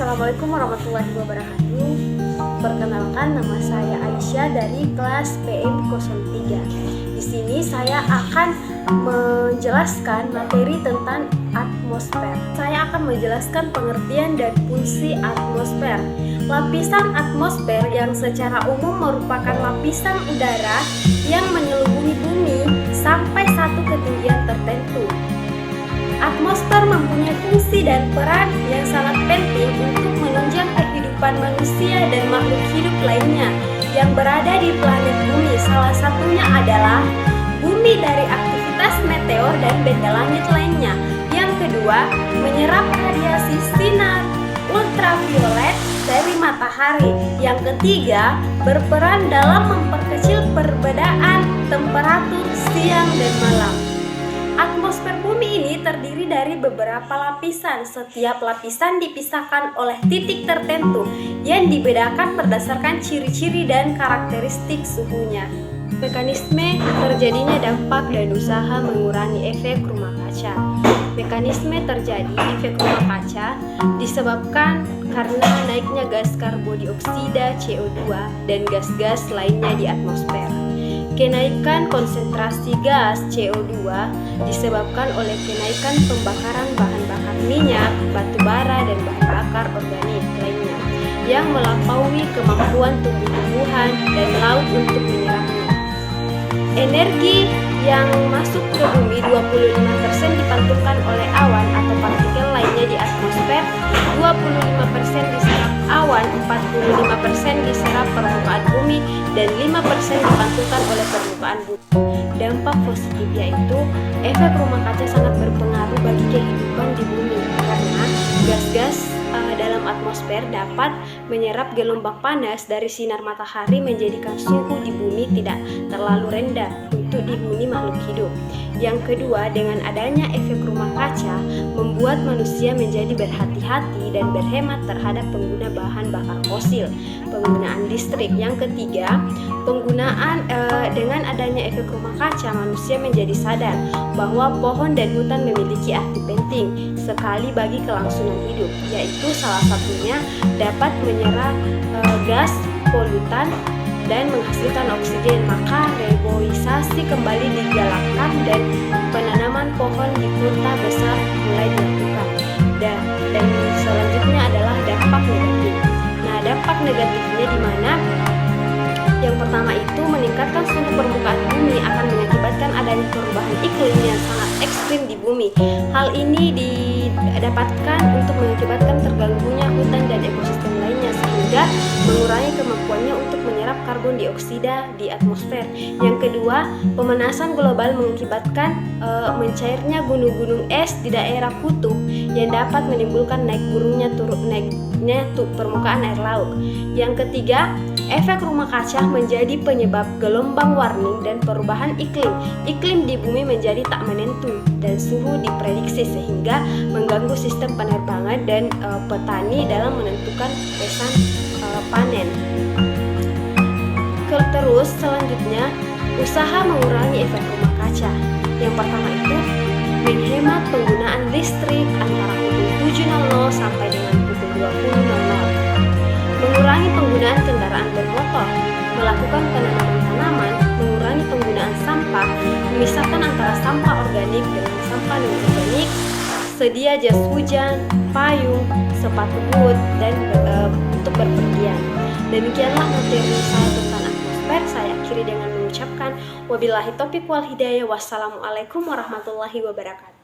Assalamualaikum warahmatullahi wabarakatuh. Perkenalkan, nama saya Aisyah dari kelas PM03. Di sini saya akan menjelaskan materi tentang atmosfer. Saya akan menjelaskan pengertian dan fungsi atmosfer. Lapisan atmosfer yang secara umum merupakan lapisan udara yang menyelimuti bumi sampai satu ketinggian tertentu. Atmosfer mempunyai fungsi dan peran yang sangat penting untuk menunjang kehidupan manusia dan makhluk hidup lainnya yang berada di planet bumi. Salah satunya adalah bumi dari aktivitas meteor dan benda langit lainnya. Yang kedua, menyerap radiasi sinar ultraviolet dari matahari. Yang ketiga, berperan dalam memperkecil perbedaan temperatur siang dan malam. Atmosfer bumi ini terdiri dari beberapa lapisan. Setiap lapisan dipisahkan oleh titik tertentu yang dibedakan berdasarkan ciri-ciri dan karakteristik suhunya. Mekanisme terjadinya dampak dan usaha mengurangi efek rumah kaca. Mekanisme terjadi efek rumah kaca disebabkan karena naiknya gas karbon dioksida CO2 dan gas-gas lainnya di atmosfer. Kenaikan konsentrasi gas CO2 disebabkan oleh kenaikan pembakaran bahan bakar minyak, batu bara, dan bahan bakar organik lainnya yang melampaui kemampuan tumbuh-tumbuhan dan laut untuk menyerapnya. Energi yang masuk ke bumi 25% dipantulkan oleh awan atau partikel lainnya di atmosfer, 25% diserap awan, 45% diserap permukaan bumi, dan 5% dipantulkan oleh permukaan bumi. Dampak positif yaitu efek rumah kaca sangat berpengaruh bagi kehidupan di bumi karena gas-gas dalam atmosfer dapat menyerap gelombang panas dari sinar matahari menjadikan suhu di bumi tidak terlalu rendah untuk dihuni makhluk hidup. Yang kedua, dengan adanya efek rumah kaca membuat manusia menjadi berhati-hati dan berhemat terhadap pengguna bahan bakar fosil, penggunaan listrik. Yang ketiga, dengan adanya efek rumah kaca manusia menjadi sadar bahwa pohon dan hutan memiliki arti penting sekali bagi kelangsungan hidup, yaitu salah satunya dapat menyerap gas polutan dan menghasilkan oksigen. Maka reboisasi kembali digalakkan dan penanaman pohon di kota besar mulai dilakukan. Dan selanjutnya adalah dampak negatif. Nah, dampak negatifnya di mana? Yang pertama itu meningkatkan suhu permukaan bumi akan mengakibatkan adanya perubahan iklim yang sangat ekstrim di bumi. Hal ini didapatkan untuk mengakibatkan terganggunya hutan dan ekosistem lainnya sehingga mengurangi kemampuannya untuk menyerap karbon dioksida di atmosfer. Yang kedua, pemanasan global mengakibatkan mencairnya gunung-gunung es di daerah kutub yang dapat menimbulkan naiknya permukaan air laut. Yang ketiga, efek rumah kaca menjadi penyebab gelombang warming dan perubahan iklim. Iklim di bumi menjadi tak menentu dan suhu diprediksi sehingga mengganggu sistem penerbangan dan petani dalam menentukan pesan panen. Terus selanjutnya, usaha mengurangi efek rumah kaca. Yang pertama itu menghemat penggunaan listrik antara pukul 7.00 sampai dengan pukul 20.00. Mengurangi penggunaan kendaraan bermotor, melakukan penanaman tanaman, mengurangi penggunaan sampah, memisahkan antara sampah organik dengan sampah non-organik, sedia jas hujan, payung, sepatu boot, dan untuk berpergian. Demikianlah materi saya tentang atmosfer. Saya akhiri dengan mengucapkan wabillahi taufiq wal hidayah. Wassalamualaikum warahmatullahi wabarakatuh.